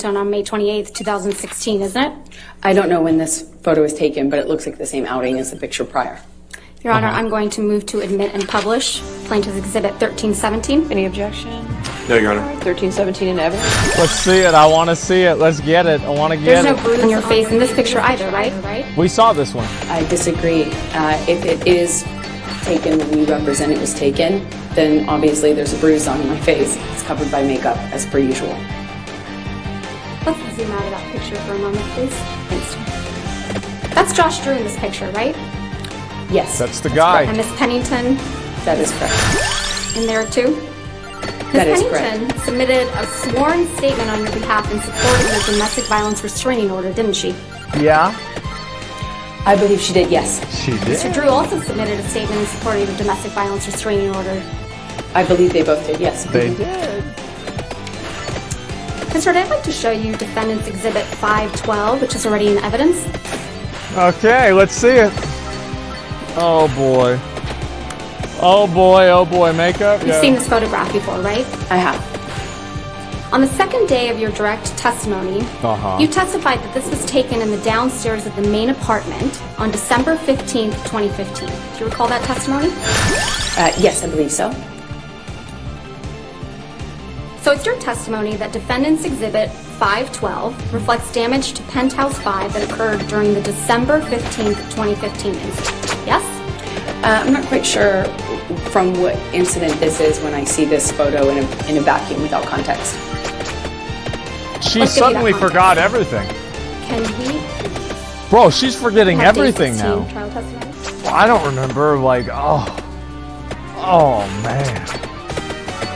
on May 28th, 2016, isn't it? I don't know when this photo was taken, but it looks like the same outing as the picture prior. Your Honor, I'm going to move to admit and publish Plaintiff's Exhibit 1317. Any objection? No, Your Honor. 1317 in evidence. Let's see it. I want to see it. Let's get it. I want to get There's it. no bruise on your face in this picture either, right? We saw this one. I disagree. If it is taken when you represent it was taken, then obviously there's a bruise on my face. It's covered by makeup, as per usual. Let's zoom out of that picture for a moment, please. Thanks. That's Josh Drew in this picture, right? Yes. That's the guy. And Miss Pennington That is correct. in there too? That Ms. is Pennington correct. submitted a sworn statement on your behalf in support of the domestic violence restraining order, didn't she? Yeah. I believe she did, yes. She Mr. did. Drew also submitted a statement in support of the domestic violence restraining order. I believe they both did, yes. They did. Mr. I'd like to show you Defendant's Exhibit 512, which is already in evidence. Okay, let's see it. Oh boy. Oh boy, oh boy. Makeup? You've seen this photograph before, right? I have. On the second day of your direct testimony, you testified that this was taken in the downstairs of the main apartment on December 15th, 2015. Do you recall that testimony? Yes, I believe so. So it's your testimony that Defendant's Exhibit 512 reflects damage to Penthouse 5 that occurred during the December 15th, 2015 incident. Yes? I'm not quite sure from what incident this is when I see this photo in a vacuum without context. She Let's give you that suddenly context. forgot everything. Can we Bro, she's forgetting have day everything 16 now. trial testimony? I don't remember, like, oh man.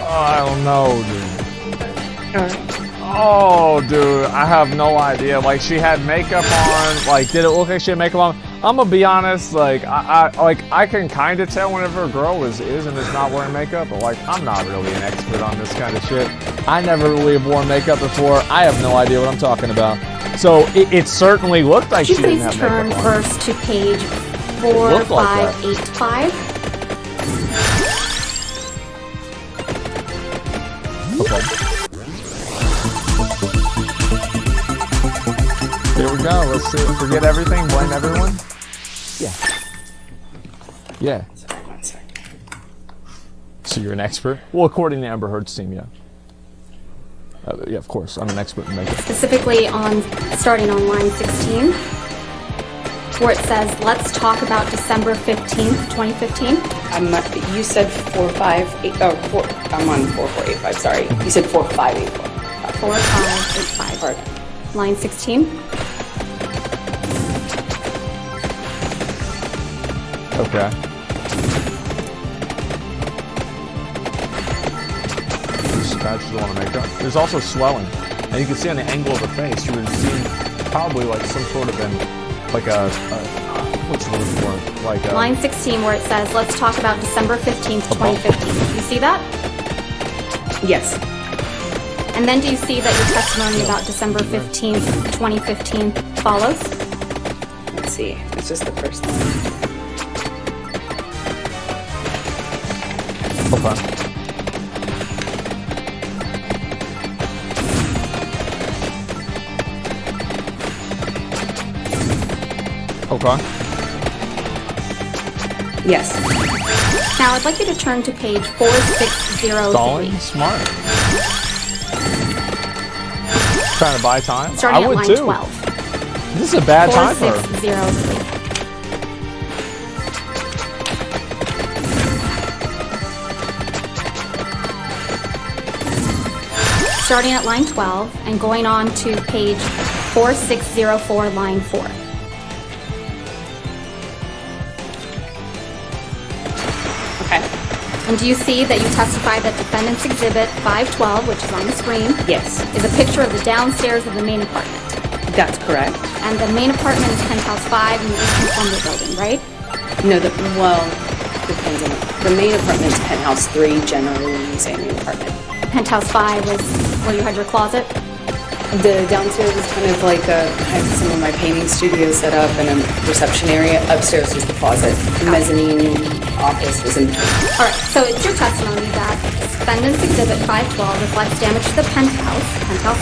Oh, I don't know, dude. Oh, dude, I have no idea. Like, she had makeup on. Like, did it look like she had makeup on? I'm gonna be honest. Like, I can kind of tell whenever a girl is and is not wearing makeup. But like, I'm not really an expert on this kind of shit. I never really have worn makeup before. I have no idea what I'm talking about. So it certainly looked like Could she you didn't please have turn makeup on. first to page looked like that. 4585? Okay. Here we go. Let's see. Forget everything. Blame everyone. Yeah. Yeah. One second. So you're an expert? Well, according to Amber Heard's team, yeah. Yeah, of course. I'm an expert in makeup. Specifically starting on line 16, where it says, let's talk about December 15th, 2015. You said 4585. I'm on 4485. Sorry, you said 4584. 4585. Pardon. Line 16. Okay. This bad she don't want to make up. There's also swelling. And you can see on the angle of her face, you would have seen probably like some sort of like a what's the word for it? Like a... Line 16, where it says, let's talk about December 15th, 2015. You see that? Yes. And then do you see that your testimony about December 15th, 2015 follows? Let's see. It's just the first one. Okay. Okay. Yes. Now I'd like you to turn to page 4603. Stalling? Smart. Trying to buy time? Starting I at would line too. 12. This is a bad time for her. 4603. Starting at line 12 and going on to page 4604, line 4. Okay. And do you see that you testify that Defendant's Exhibit 512, which is on the screen, Yes, is a picture of the downstairs of the main apartment? that's correct. And the main apartment is Penthouse 5 in the Eastern Columbia building, right? No, depends on the main apartment is Penthouse 3, generally when you say main apartment. Penthouse 5 is where you had your closet? The downstairs is kind of like I had some of my painting studio set up and a reception area. Upstairs was the closet. The mezzanine office was in between. All right, so it's your testimony that Defendant's Exhibit 512 reflects damage to the penthouse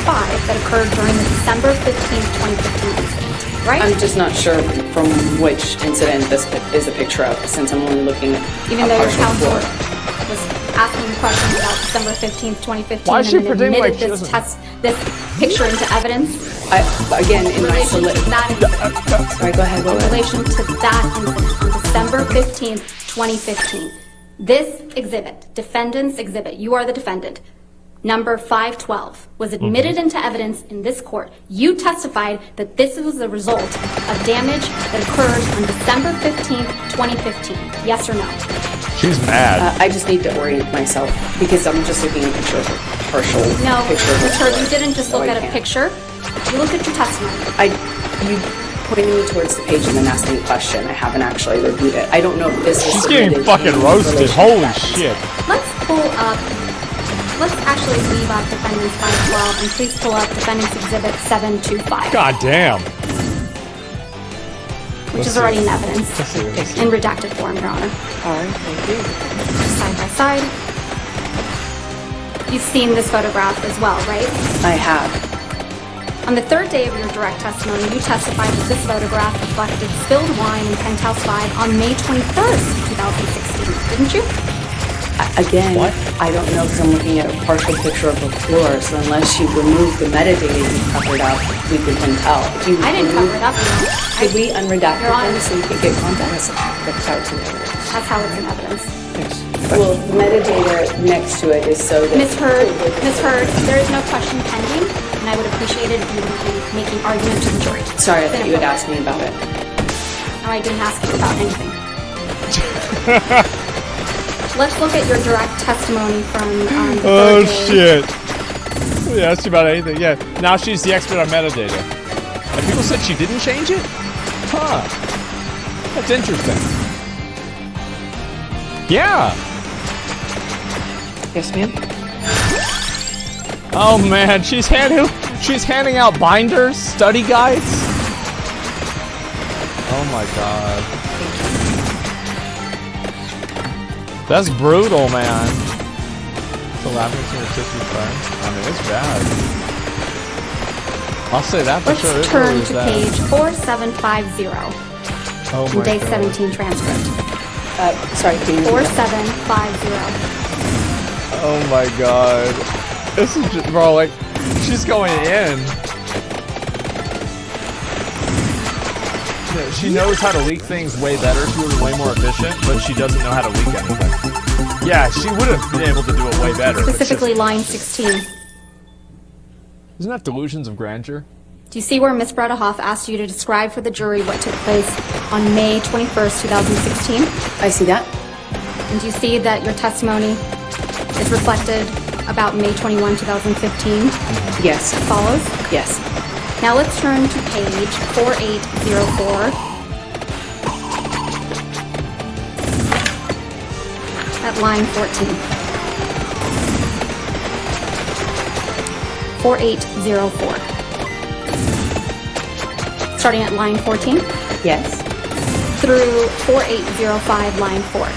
5, that occurred during the December 15th, 2015 incident, right? I'm just not sure from which incident this is a picture of, since I'm only looking at Even a though your partial counsel floor. was asking you questions about December 15th, 2015, Why is she and then pretending like admitted she this picture into evidence Again, in in my relation to that incident. Sorry, go ahead. In relation to that incident on December 15th, 2015. This exhibit, defendant's exhibit, you are the defendant, number 512, was admitted into evidence in this court. You testified that this was the result of damage that occurred on December 15th, 2015. Yes or no? She's mad. I just need to orient myself because I'm just looking at a picture of a partial No, picture of Ms. Heard, you didn't just So look I at a can't. picture. You looked at your testimony. You pointed me towards the page and then asked me a question. I haven't actually reviewed it. I don't know if this is She's getting submitted fucking in roasted. relation to Holy that. shit. Let's actually leave out defendant's 512 and please pull up defendant's exhibit 725, God damn. which is see. already in evidence see. in redacted form, Your Honor. All right, thank you. Side by side. You've seen this photograph as well, right? I have. On the third day of your direct testimony, you testified that this photograph reflected spilled wine in Penthouse 5 on May 21st, 2016, didn't you? Again, What? I don't know because I'm looking at a partial picture of the floor, so unless you remove the metadata you covered up, we could then tell. If you I didn't cover remove- it up, you know. Could we unredact Your Honor. them so we could get context? That's how it's in evidence. That's how it's in evidence. Well, the metadata next to it is so that... Ms. Heard, there is no question pending, and I would appreciate it if you would be making argument to the jury. Sorry, I It's thought you had inappropriate. asked me about it. No, I didn't ask you about anything. Let's look at your direct testimony from the Oh third day. shit. We asked you about anything. Yeah. Now she's the expert on metadata. And people said she didn't change it? Huh. That's interesting. Yeah. Yes, ma'am? Oh man, she's handing out binders, study guides. Oh my god. That's brutal, man. So laughing to your sister's friend. I mean, it's bad. I'll say that for Let's sure. It turn really is to bad. page 4750 Oh in my day god. 17 transcript. Sorry, can you... 4750. Oh my god. This is just, bro, like, she's going in. Yeah, she knows how to leak things way better. She would be way more efficient, but she doesn't know how to leak anything. Yeah, she would have been able to do it way better. It's just- Specifically line 16. isn't that delusions of grandeur? Do you see where Ms. Bredehoff asked you to describe for the jury what took place on May 21st, 2016? I see that. And do you see that your testimony is reflected about May 21, 2015? Yes. Follows? Yes. Now let's turn to page 4804. At line 14. 4804. Starting at line 14 Yes. through 4805, line 4.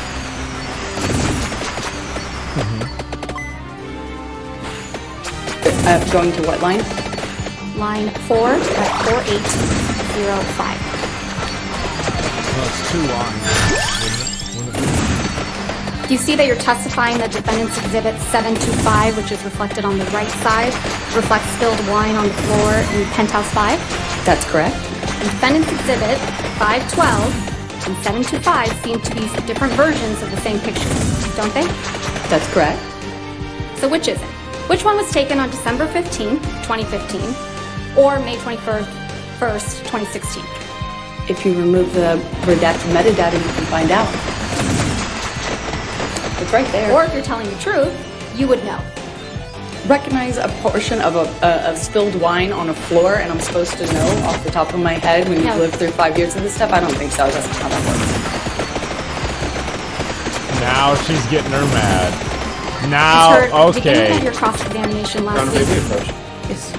Going to what line? Line 4 at 4805. Well, it's 2 lines. Wouldn't it? Do you see that you're testifying that defendant's exhibit 725, which is reflected on the right side, reflects spilled wine on the floor in penthouse 5? That's correct. And defendant's exhibit 512 and 725 seem to be different versions of the same picture, don't they? That's correct. So which is it? Which one was taken on December 15, 2015, or May 21st, 2016? If you remove the redacted metadata, you can find out. It's right there. Or if you're telling the truth, you would know. Recognize a portion of of spilled wine on a floor, and I'm supposed to know off the top of my head when you've No. lived through 5 years of this stuff? I don't think so. That's not how that works. Now she's getting her mad. It's Now, her beginning of okay. your cross-examination last week. Yes.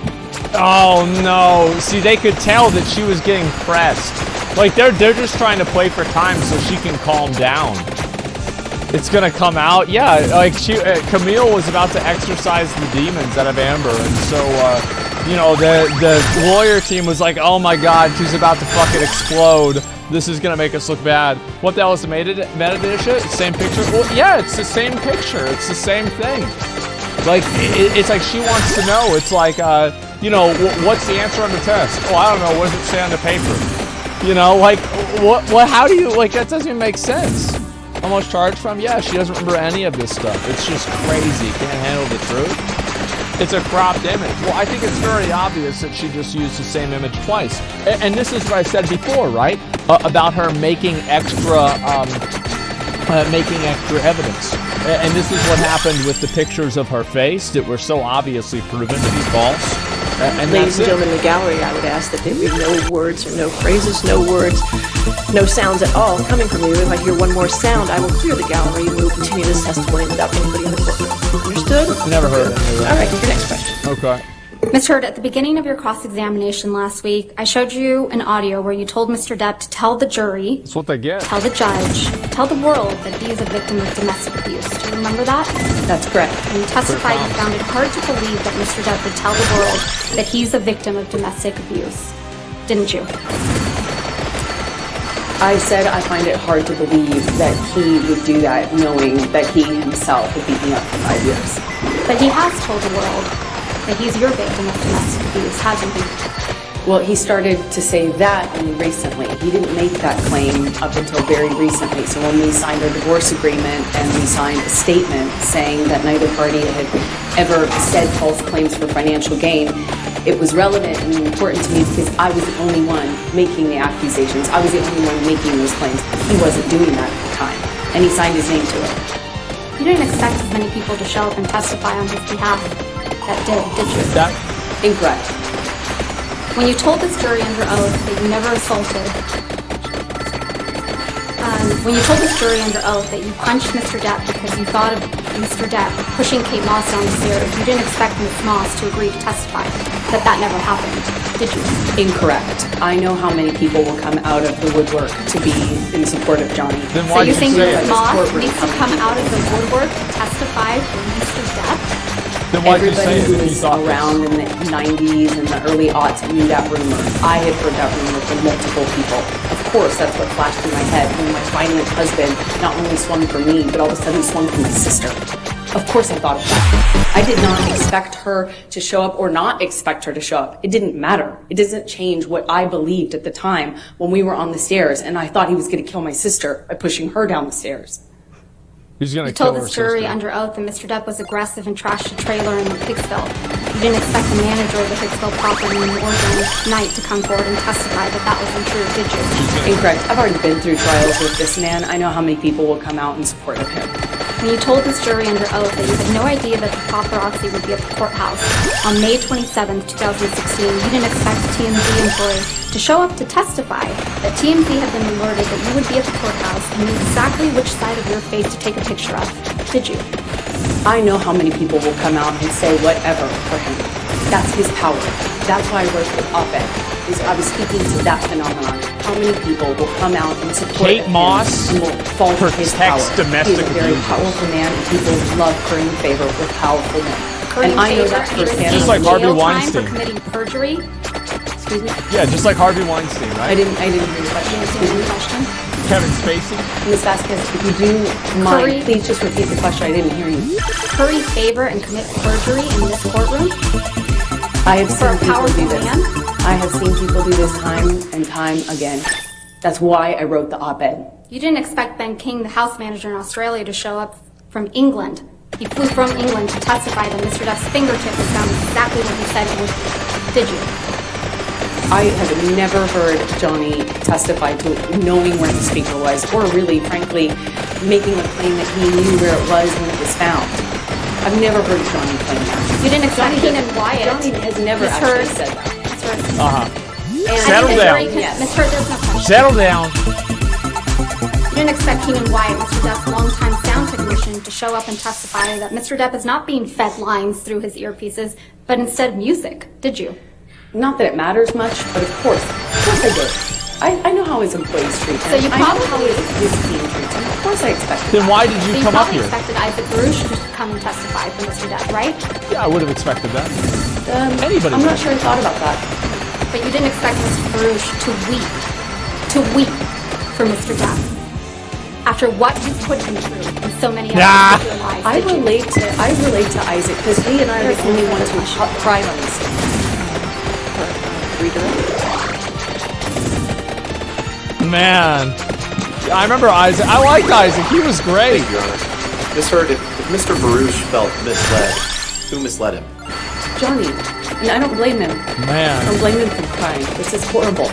Oh no! See, they could tell that she was getting pressed. Like they're just trying to play for time so she can calm down. It's gonna come out. Yeah, like Camille was about to exorcise the demons out of Amber, and so the lawyer team was like, "Oh my God, she's about to fucking explode. This is gonna make us look bad." What the hell is the metadata shit? Same picture? Well, yeah, it's the same picture. It's the same thing. Like it's like she wants to know. It's like what's the answer on the test? Oh, I don't know. What does it say on the paper? Like what? How do you like? That doesn't even make sense. How much charged from? Yeah, she doesn't remember any of this stuff. It's just crazy. Can't handle the truth. It's a cropped image. Well, I think it's very obvious that she just used the same image twice. And this is what I said before, right? About her making extra evidence. And this is what happened with the pictures of her face that were so obviously proven to be false. And ladies and gentlemen in the gallery, I would ask that there be no words or no phrases, no words, no sounds at all coming from you. If I hear one more sound, I will clear the gallery and we will continue this testimony without anybody in the courtroom. Understood? Never heard of it. All right, your next question. Okay. Ms. Heard, at the beginning of your cross-examination last week, I showed you an audio where you told Mr. Depp to tell the jury, That's what they get. tell the judge, tell the world that he is a victim of domestic abuse. Do you remember that? That's correct. When you testified, you found it hard to believe that Mr. Depp would tell the world that he's a victim of domestic abuse, didn't you? I said I find it hard to believe that he would do that knowing that he himself would beat me up for 5 years. But he has told the world that he's your victim of domestic abuse, hasn't he? Well, he started to say that only recently. He didn't make that claim up until very recently. So when we signed our divorce agreement and we signed a statement saying that neither party had ever said false claims for financial gain, it was relevant and important to me because I was the only one making the accusations. I was the only one making those claims. He wasn't doing that at the time. And he signed his name to it. You didn't expect as many people to show up and testify on his behalf that did you? That Incorrect. When you told this jury under oath that you never assaulted, when you told this jury under oath that you punched Mr. Depp because you thought of Mr. Depp pushing Kate Moss down the stairs, you didn't expect Ms. Moss to agree to testify that never happened, did you? Incorrect. I know how many people will come out of the woodwork to be in support of Johnny. Then So why you did think you say Ms. it? Moss Courtroom needs to come out of the woodwork to testify for Mr. Depp? Then why did you say Everybody it who if you was thought around in the 90s and the early aughts knew that rumor. I had heard that rumor from multiple people. Of course, that's what flashed through my head when my violent husband not only swung for me, but all of a sudden swung for my sister. Of course I thought of that. I did not expect her to show up or not expect her to show up. It didn't matter. It doesn't change what I believed at the time when we were on the stairs and I thought he was going to kill my sister by pushing her down the stairs. He's gonna You kill told her this jury sister. under oath that Mr. Depp was aggressive and trashed a trailer in Hicksville. You didn't expect the manager of the Hicksville property in Oregon Knight to come forward and testify that that wasn't true, did you? Incorrect. I've already been through trials with this man. I know how many people will come out in support of him. When you told this jury under oath that you had no idea that the paparazzi would be at the courthouse on May 27th, 2016, you didn't expect a TMZ employee to show up to testify that TMZ had been alerted that you would be at the courthouse and knew exactly which side of your face to take a picture of, did you? I know how many people will come out and say whatever for him. That's his power. That's why I wrote the op-ed. Is I was speaking to that phenomenon. How many people will come out and support Kate him Moss and will fall for his power? protects domestic He's a very abusers. powerful man, and people love currying favor with powerful men. Currying And I know favor, that and he firsthand. Just like received Harvey jail time Weinstein. for committing perjury. Excuse me. Yeah, just like Harvey Weinstein, I right? didn't hear your question. Excuse me. Question. Kevin Spacey. Ms. Vasquez, if you do Curry. mind, please just repeat the question. I didn't hear you. Curry favor and commit perjury in this courtroom I have for seen a people powerful do this. man? I have seen people do this time and time again. That's why I wrote the op-ed. You didn't expect Ben King, the house manager in Australia, to show up from England. He flew from England to testify that Mr. Depp's fingertip was found exactly what he said it would be. Did you? I have never heard Johnny testify to knowing where the speaker was, or really, frankly, making a claim that he knew where it was when it was found. I've never heard Johnny claim that. You didn't expect Keenan Wyatt. Johnny has never Ms. actually Heard. said that. Ms. Heard. And Settle I think the down. jury can- Yes. Ms. Heard, there's no question. Settle down. You didn't expect Keenan Wyatt, Mr. Depp's longtime sound technician, to show up and testify that Mr. Depp is not being fed lines through his earpieces, but instead music, did you? Not that it matters much, but of course I did. I know how his employees treat him. So you I know how probably- his team treats him. course I expected Then that. why did So you you come up probably here? expected Isaac Baruch to come and testify for Mr. Depp, right? Yeah, I would have expected that. Anybody I'm would. not sure I thought about that. But you didn't expect Mr. Baruch to weep for Mr. Depp. After what you've put him through and so many other Ah. people's lives. I did you? relate to Isaac because he and I are the only ones who cried on this stage. Man. I remember Isaac. I liked Isaac. He was great. Thank you, Your Honor. Ms. Heard, if Mr. Baruch felt misled, who misled him? Johnny, and I don't blame him. I Man. don't blame him for crying. This is horrible.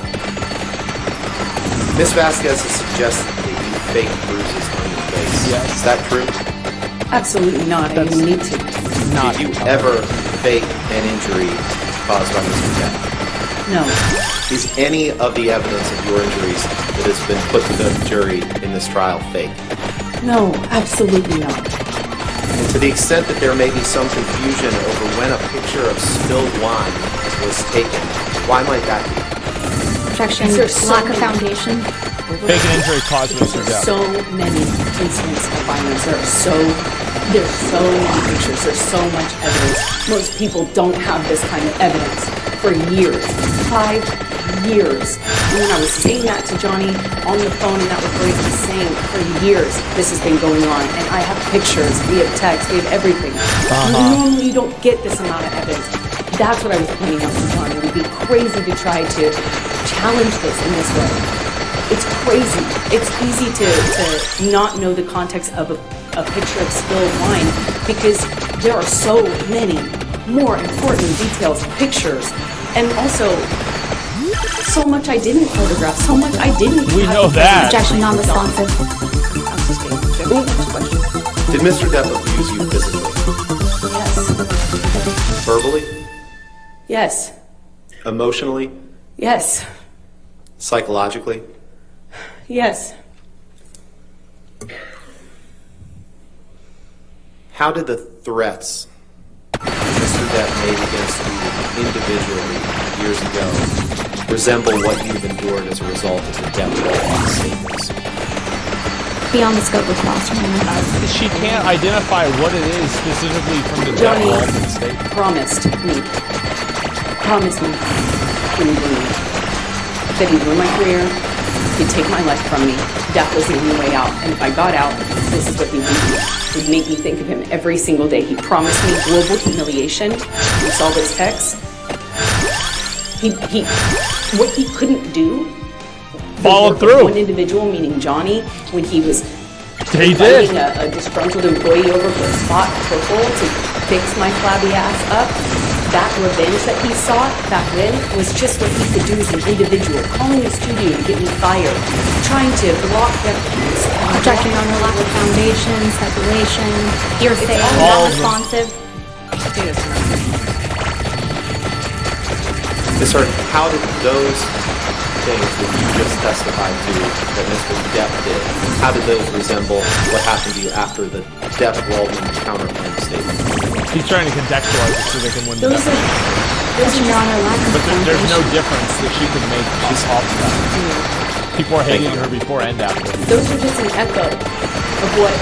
Ms. Vasquez has suggested that you faked bruises on your face. Yes. Is that true? Absolutely not. I didn't need to. Not. Did you ever fake an injury caused by Mr. Depp? No. Is any of the evidence of your injuries that has been put to the jury in this trial fake? No, absolutely not. And to the extent that there may be some confusion over when a picture of spilled wine was taken, why might that be? Objection, Is there so lack of many- foundation. Fake an injury caused Mr. There's Depp. so many incidents of violence. There's so many pictures. There's so much evidence. Most people don't have this kind of evidence for years. 5 years. And when I was saying that to Johnny on the phone in that recording, I was saying for years this has been going on. And I have pictures, we have text, we have everything. Normally you don't get this amount of evidence. That's what I was pointing out to Johnny. It would be crazy to try to challenge this in this way. It's crazy. It's easy to not know the context of a picture of spilled wine because there are so many more important details, pictures, and also so much I didn't photograph, so much I didn't. We have know to that. Objection, non-responsive. Next question. Did Mr. Depp abuse you physically? Yes. Verbally? Yes. Emotionally? Yes. Psychologically? Yes. How did the threats Mr. Depp made against you individually years ago resemble what you've endured as a result of the Depp statements? Beyond the scope of cross-examination. She can't identify what it is specifically from the Depp Johnny Waldman statement. promised me he would believe that he'd ruin my career, he'd take my life from me. Death was the only way out. And if I got out, this is what he would do. He'd make me think of him every single day. He promised me global humiliation. We saw this text. What he couldn't do. Followed the work of through. One individual, meaning Johnny, when he was He did. inviting a disgruntled employee over for a spot purple to fix my flabby ass up. That revenge that he sought back then was just what he could do as an individual, calling a studio to get me fired, trying to block them. Objection, Your Honor, lack of foundation, speculation, hearsay, all of them. non-responsive. Ms. Heard, how did those things that you just testified to that Mr. Depp did, how did those resemble what happened to you after the Depp-Waldman counterclaim statement? He's trying to contextualize it so they can win the Those bet. Objection, Your Honor, lack of But there's no foundation. difference that she could make off of that. People are hating on her before and after. Those are just an echo of what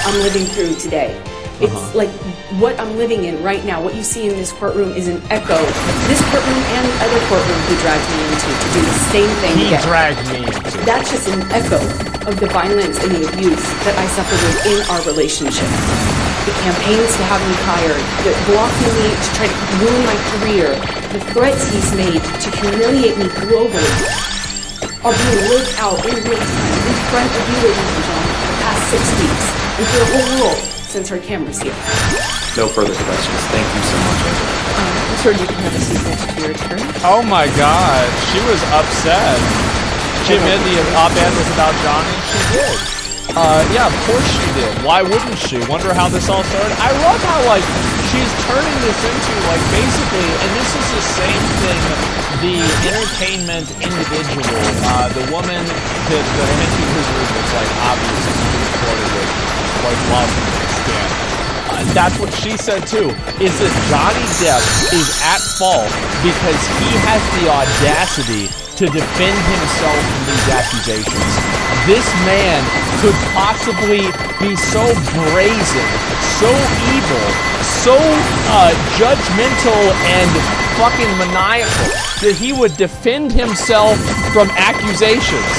I'm living through today. It's like what I'm living in right now. What you see in this courtroom is an echo. This courtroom and the other courtroom he dragged me into to do the same thing He again. dragged me into it. That's just an echo of the violence and the abuse that I suffered within our relationship. The campaigns to have me fired, the blocking me to try to ruin my career, the threats he's made to humiliate me globally are being lived out in real time in front of you, ladies and gentlemen, for the past 6 weeks, and for the whole world since our camera's here. No further questions. Thank you so much, Angela. I'm sure you can have a seat next to your attorney. Oh my god, she was upset. She admitted the op-ed was about Johnny. She did. Yeah, of course she did. Why wouldn't she? Wonder how this all started. I love how, like, she's turning this into, like, basically, and this is the same thing, the entertainment individual, the woman that the Henry Wizard was, like, obviously recorded with, like, love and scam. That's what she said too, is that Johnny Depp is at fault because he has the audacity to defend himself from these accusations. this man could possibly be so brazen, so evil, so judgmental and fucking maniacal that he would defend himself from accusations.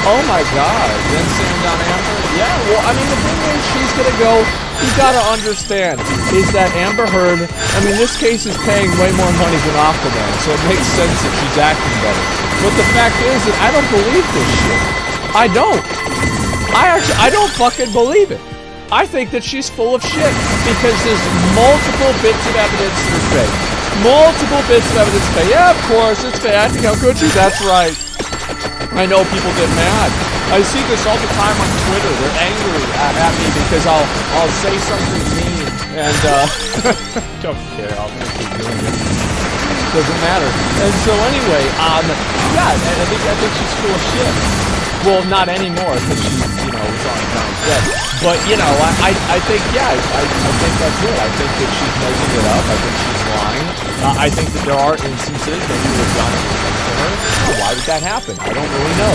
Oh my God, then send down Amber? Yeah, well, I mean, the thing is, she's gonna go, you gotta understand, is that Amber Heard, I mean, this case is paying way more money than Aquaman, so it makes sense that she's acting better. But the fact is that I don't believe this shit. I don't. I don't fucking believe it. I think that she's full of shit because there's multiple bits of evidence that are fake. Multiple bits of evidence fake. Yeah, of course, it's fake. I think how could you? That's right. I know people get mad. I see this all the time on Twitter. They're angry at me because I'll say something mean and don't care. I'll just keep doing it. Doesn't matter. And so anyway, yeah, I think she's full of shit. Well, not anymore because she, was on John's dead. But I think I think that's it. I think that she's making it up. I think she's lying. I think that there are instances that he was done to her. Oh, why did that happen? I don't really know.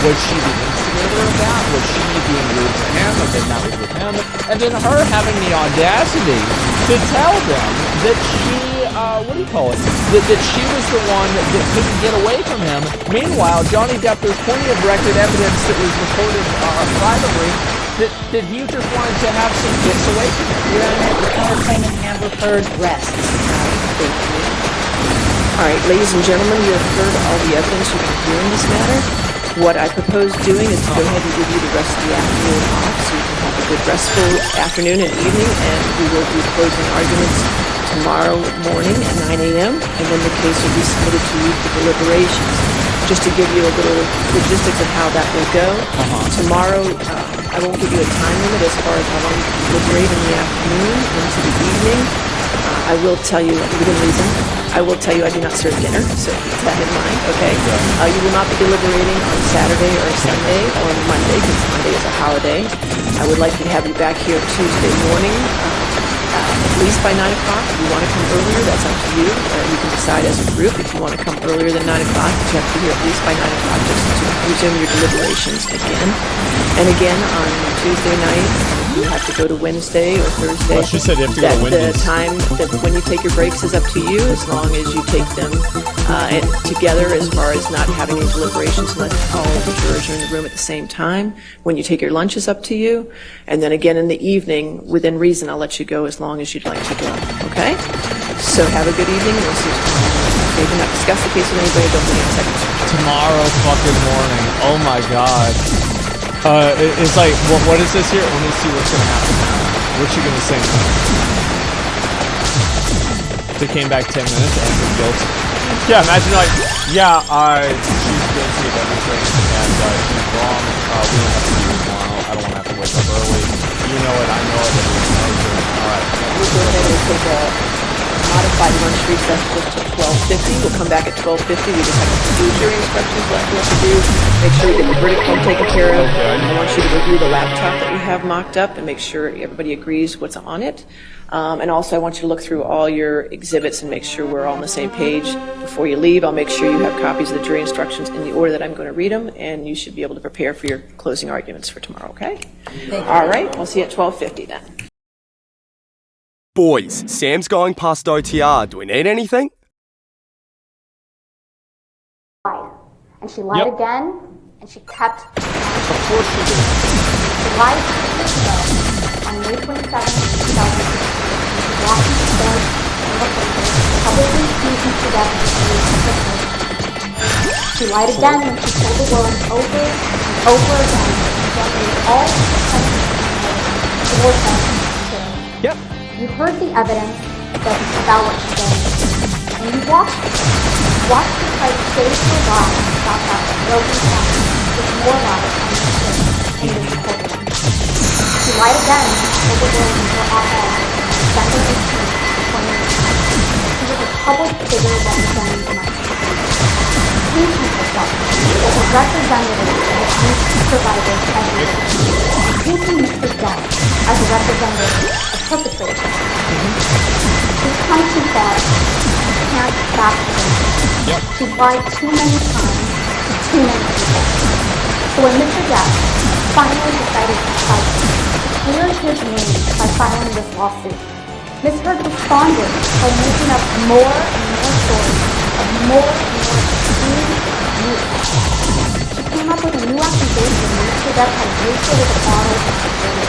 Was she the instigator of that? Was she being rude to him and then that was with him? And then her having the audacity to tell them that she, that she was the one that couldn't get away from him. Meanwhile, Johnny Depp, there's plenty of record evidence that was recorded privately that he just wanted to have some gifts away from him. Your Honor, the counterclaimant Amber Heard rests. Thank you. All right, ladies and gentlemen, you have heard all the evidence you can hear in this matter. What I propose doing is to go ahead and give you the rest of the afternoon off so you can have a good restful afternoon and evening, and we will be closing arguments tomorrow morning at 9 a.m., and then the case will be submitted to you for deliberations. Just to give you a little logistics of how that will go, tomorrow I won't give you a time limit as far as how long you can deliberate in the afternoon into the evening. I will tell you, within reason, I will tell you I do not serve dinner, so keep that in mind, okay? You will not be deliberating on Saturday or Sunday or Monday, because Monday is a holiday. I would like to have you back here Tuesday morning, at least by 9 o'clock. If you want to come earlier, that's up to you. You can decide as a group if you want to come earlier than 9 o'clock, but you have to be here at least by 9 o'clock just to resume your deliberations again. And again, on Tuesday night, you have to go to Wednesday or Thursday. Well, she said you have to go to Wednesday. The time that when you take your breaks is up to you, as long as you take them together as far as not having any deliberations unless all the jurors are in the room at the same time. When you take your lunch is up to you. And then again in the evening, within reason, I'll let you go as long as you'd like to go. Okay? So have a good evening, and we'll see you tomorrow. Maybe not discuss the case with anybody, don't be in seconds. Tomorrow fucking morning. Oh my God. It's like, what is this here? Let me see what's gonna happen now. What's she gonna say now? They came back 10 minutes after guilt. Yeah, imagine like, yeah, she's guilty of everything and she's wrong. We don't have to do it tomorrow. I don't want to have to wake up early. You know it, I know it, everyone knows it. Alright. We'll go ahead and take a modified lunch recess just to 12:50. We'll come back at 12:50. We just have a few jury instructions left for us to do. Make sure we get the verdict form taken care of. I want you to review the laptop that we have mocked up and make sure everybody agrees what's on it. And also I want you to look through all your exhibits and make sure we're all on the same page. Before you leave, I'll make sure you have copies of the jury instructions in the order that I'm going to read them, and you should be able to prepare for your closing arguments for tomorrow, okay? All right, we'll see you at 12:50 then. Boys, Sam's going past OTR. Do we need anything? And she lied again, and she kept. Of course she did. She lied to the on May 27th, 2016. She walked into court and looked at her, publicly accusing to death of She lied again when she told the world over and over again that they all divorce them. Yep. You heard the evidence about what she did, and you watched her try to save her life about that broken promise with more lies in this courtroom. She lied again over the world in her op-ed, December 18th, 2019. She was a public figure representing the money. Accusing herself as a representative of abuse survivors and accusing Mr. Depp as a representative of perpetrators. She's come too far. She can't back from it. She's lied too many times to too many people. So when Mr. Depp finally decided to fight, clear his name by filing this lawsuit, Ms. Heard responded by making up more and more stories of more and more extreme abuse. She came up with a new accusation that Mr. Depp had raped her with a bottle of spray.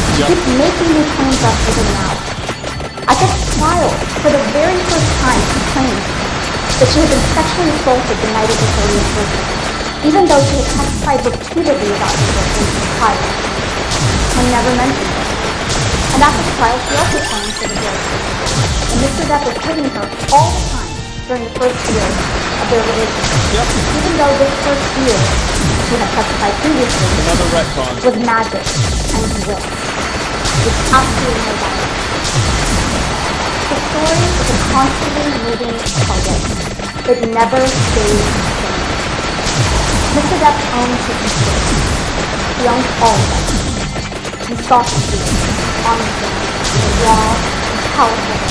She keeps making these claims up even now. At this trial, for the very first time, she claimed that she had been sexually assaulted the night of the 30th birthday, even though she had testified repeatedly about her birthday to the trial and never mentioned it. And at this trial, she also claimed for the jury that Mr. Depp was hitting her all the time during the first year of their relationship, even though this first year, she had testified previously, Another retcon. was magic and bliss, with absolutely no violence. The story is a constantly moving target. It never stays the same. Mr. Depp owns his mistakes. He owns all of them. He sought to do it, honestly, in a raw and powerful way.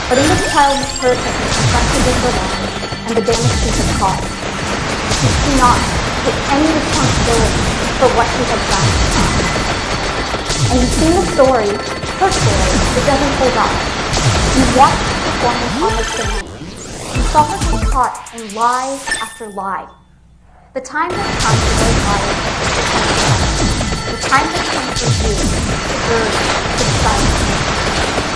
But in this trial, Ms. Heard has been confronted with her wrongs and the damage she has caused. She cannot take any responsibility for what she has done. And you've seen the story, her story, it doesn't hold up. You watched the performance on the stand. You saw her get caught in lie after lie. The time has come for those liars to come. The time has come for you, the jury, to decide.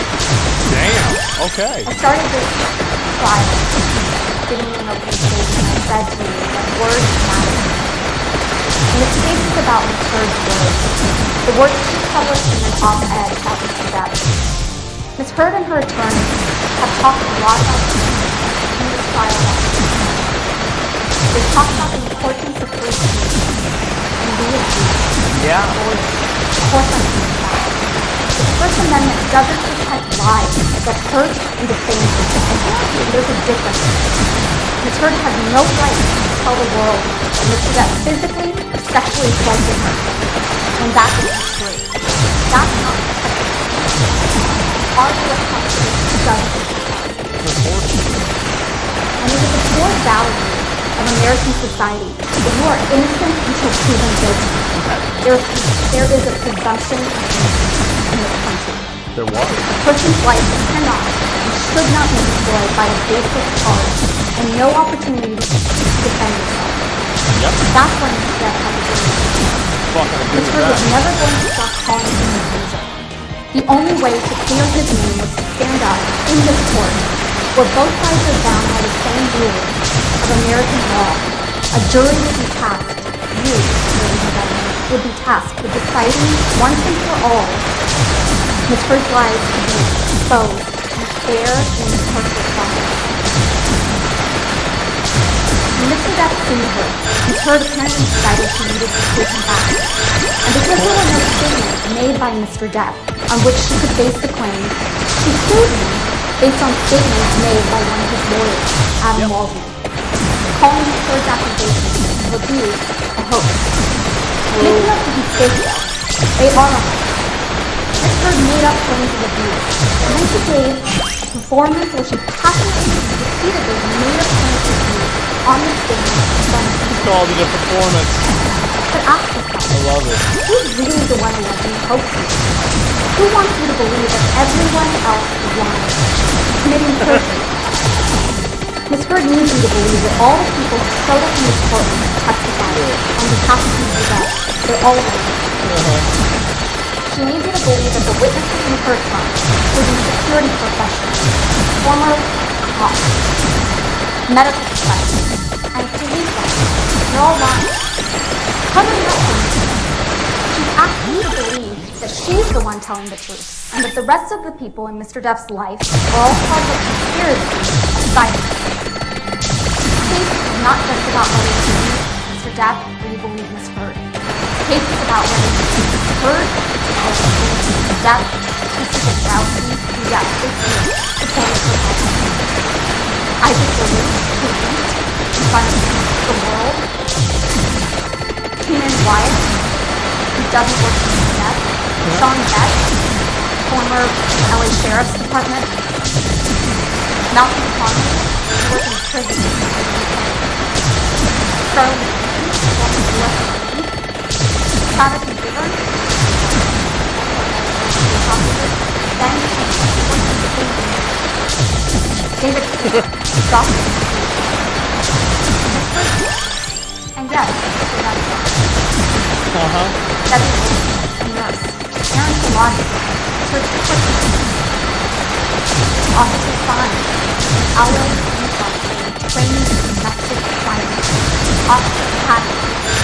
Damn. Okay. I started this trial, giving you an open statement. I said to you that words matter. And this case is about Ms. Heard's words. The words she published in an op-ed about Mr. Depp. Ms. Heard and her attorney have talked a lot about this in this trial. They talked about the importance of free speech and we agree. Yeah. Of course I'm saying that. The First Amendment doesn't protect lies that hurt and defame people. There's a difference. Ms. Heard has no right to tell the world that Mr. Depp physically or sexually assaulted her when that is true. That's not protected. Our U.S. Constitution doesn't protect us. And it is a core value of American society that you are innocent until proven guilty. There is a presumption of innocence in this country. There was. A person's life cannot and should not be destroyed by a baseless charge and no opportunity to defend yourself. Yep. That's when Mr. Depp had to do it. Fucking agree Mr. with was that. never going to stop calling him a loser. The only way to clear his name was to stand up in this court, where both sides are bound by the same rules of American law. A jury would be tasked, you, ladies and gentlemen, would be tasked with deciding once and for all Ms. Heard's lives to be exposed in a fair and impartial trial. When Mr. Depp sued her, Ms. Heard apparently decided she needed to take him back. And because there were no statements made by Mr. Depp on which she could base the claim, she sued him based on statements made by one of his lawyers, Adam Waldman, calling Ms. Heard's accusations of abuse a hoax. Taking up to be safe though, they are a hoax. Ms. Heard made up claims of abuse, and then she gave a performance where she passionately, repeatedly made up claims of abuse on the stage in front of people. Called it a performance. But ask yourself, I love it. who's really the one who is being hoaxed? Who wants you to believe that everyone else is lying, committing perjury? Ms. Heard needs you to believe that all the people who showed up in this courtroom to testify on behalf of Mr. Depp, they're all lying. She needs you to believe that the witnesses in her trial, including security professionals, former cops, medical professionals, and police officers, they're all lying. Covering up for Ms. Heard, she's asking you to believe that she's the one telling the truth, and that the rest of the people in Mr. Depp's life are all part of a conspiracy of silence. This case is not just about whether you believe Mr. Depp or you believe Ms. Heard. The case is about whether you believe Ms. Heard or you believe Mr. Depp, Mr. Dabrowski, who yes, is here, to point at her head. I just believe who leaked in front of the world. Keenan Wyatt, who doesn't work for Mr. Depp. Sean Beck, former LA Sheriff's Department. Malcolm Conley, who worked in prison. Charlie Manson, Travis and Gibbon, then David Scott. And yes, that is a nurse. Aaron Salani, church Officer Stein, Alwyn Newcomb, training in domestic violence. Officer Patton,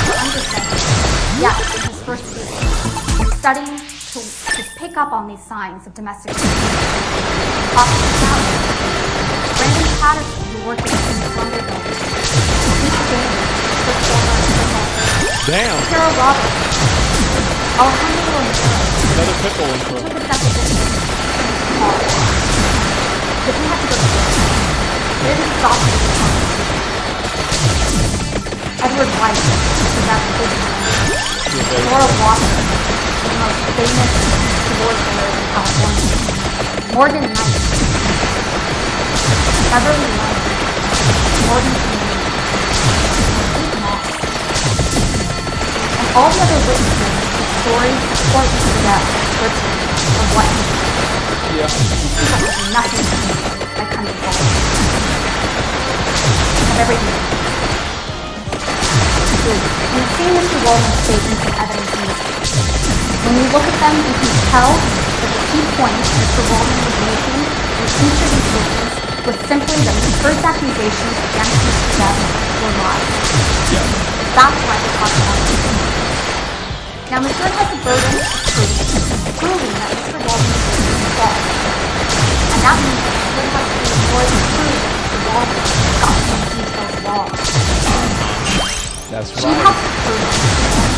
for understanding, yes, in his first season, studying to pick up on these signs of domestic violence. Officer Patton, Brandon Patterson, who worked with him in Somerville. Keith James, for former criminal. Damn. Sarah Roberts, Alejandro Romero, Another pickle intro. took a deposition from his car. But he had to go to jail. They didn't stop him from Edward White, the best businessman. Laura Walker, the most famous divorce lawyer in California. Morgan Knight. Beverly Lane. Morgan Freeman. Pete Moss. And all the other witnesses whose stories support Mr. Depp description of what he did. Yeah. These people have nothing to do by coming forward. Have everything. And you've seen Mr. Waldman's statements and evidence in this case. When you look at them, you can tell that the key point Mr. Waldman was making in each of these statements was simply that the first accusations against Mr. Depp were lies. Yeah. That's why we're talking about this. Now, Ms. Hood has the burden of proving that Mr. Waldman's statement is false. And that means that Ms. Hood has to do more than prove that Mr. Waldman got some details wrong. That's She right. has to prove that Mr. Waldman's statement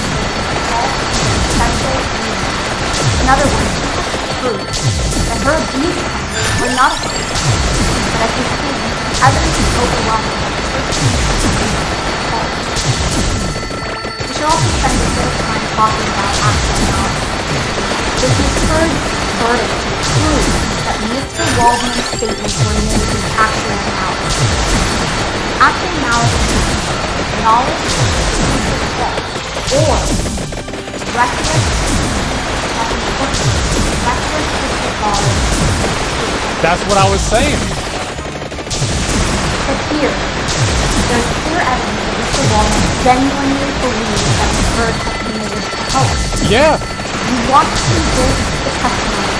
is false, potential, and meaningless. In other words, she has to prove that her abuse claims were not a false. But as we see, evidence is overwhelming that Ms. Hood's statement is false. We should also spend a bit of time talking about actual knowledge. It is Ms. Hood's burden to prove that Mr. Waldman's statements were made with actual knowledge. Actual knowledge means knowledge that the statement is false, or reckless disregard. That's what I was saying. But here, there's clear evidence that Mr. Waldman genuinely believes that Ms. Hood has committed a hoax. Yeah. You watch him give the testimony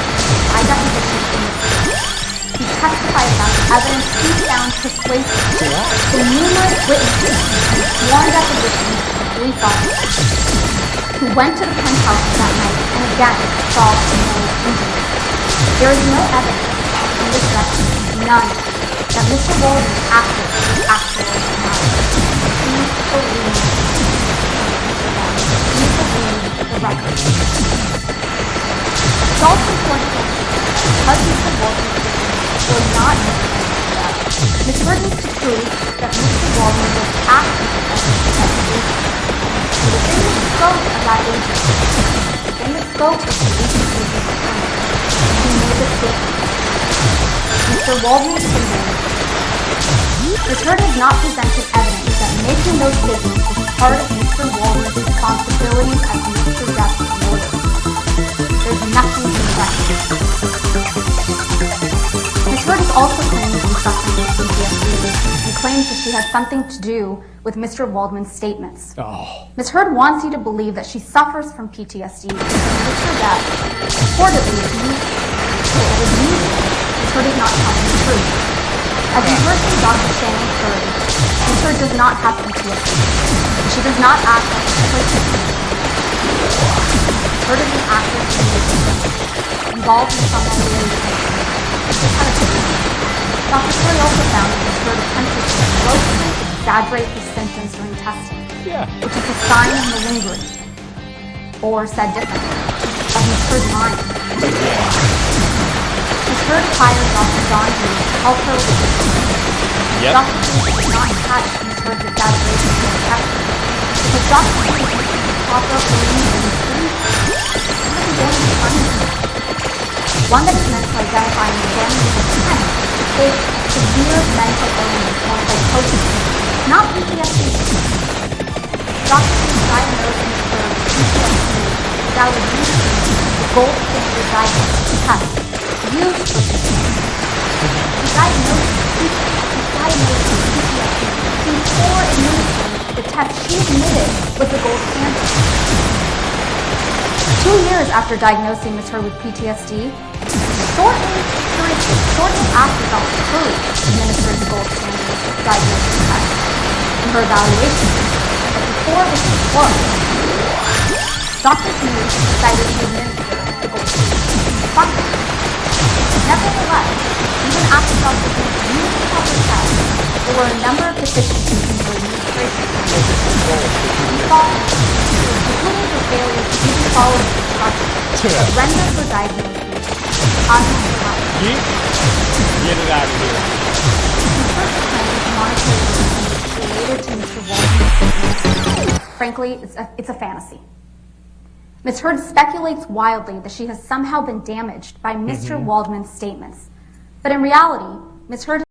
by deposition in this case. He testified about the evidence he found persuasive. The numerous witnesses and sworn depositions of police officers who went to the penthouse that night and again saw no injuries. There is no evidence in this record, none, that Mr. Waldman acted with actual knowledge. Please believe Mr. Waldman. Please believe the record. It's also important to understand that because Mr. Waldman's statements were not made against Depp, Ms. Hood needs to prove that Mr. Waldman was acting as Mr. Depp's agent. Within the scope of that agency, within the scope of the agency's employment, he made a statement. Mr. Waldman's statement. Ms. Hood has not presented evidence that making those statements was part of Mr. Waldman's responsibilities as Mr. Depp's lawyer. There's nothing in the record. Ms. Hood is also claiming to be suffering from PTSD and claims that she has something to do with Mr. Waldman's statements. Oh. Ms. Hood wants you to believe that she suffers from PTSD because Mr. Depp reportedly abused her. Ms. Hood is not telling the truth. As you heard from Dr. Shannon Curry, Ms. Hood does not have PTSD. She does not act like a person. Ms. Hood is an active individual involved in some relationship. Dr. Curry also found that Ms. Hood attempted to grossly exaggerate his symptoms during testing, which is a sign of malingering, or said differently, of Ms. Hood's mind. Ms. Hood hired Dr. John Hughes to help her with this. Dr. Hughes did not catch Ms. Hood's exaggeration during testing, because Dr. Hughes used the proper malingering one that is meant to identify an examiner's intent to take severe mental illness or psychosis, not PTSD. Dr. Hughes diagnosed Ms. Hood with PTSD gallery used the gold standard diagnosis test used for the diagnosis before administering the test she admitted was the gold standard. 2 years after diagnosing Ms. Heard with PTSD, shortly after Dr. Curry administered the gold standard diagnosis test in her evaluation, but before this was closed, Dr. Hughes decided to administer the gold standard. Nevertheless, even after Dr. Hughes used the proper test, there were a number of deficiencies in her administration, including her failure to even follow the instructions that rendered her diagnosis unreliable. Get it out of here. Related to Mr. Waldman's statements. Frankly, it's a fantasy. Ms. Heard speculates wildly that she has somehow been damaged by Mr. Waldman's statements. But in reality, Ms. Heard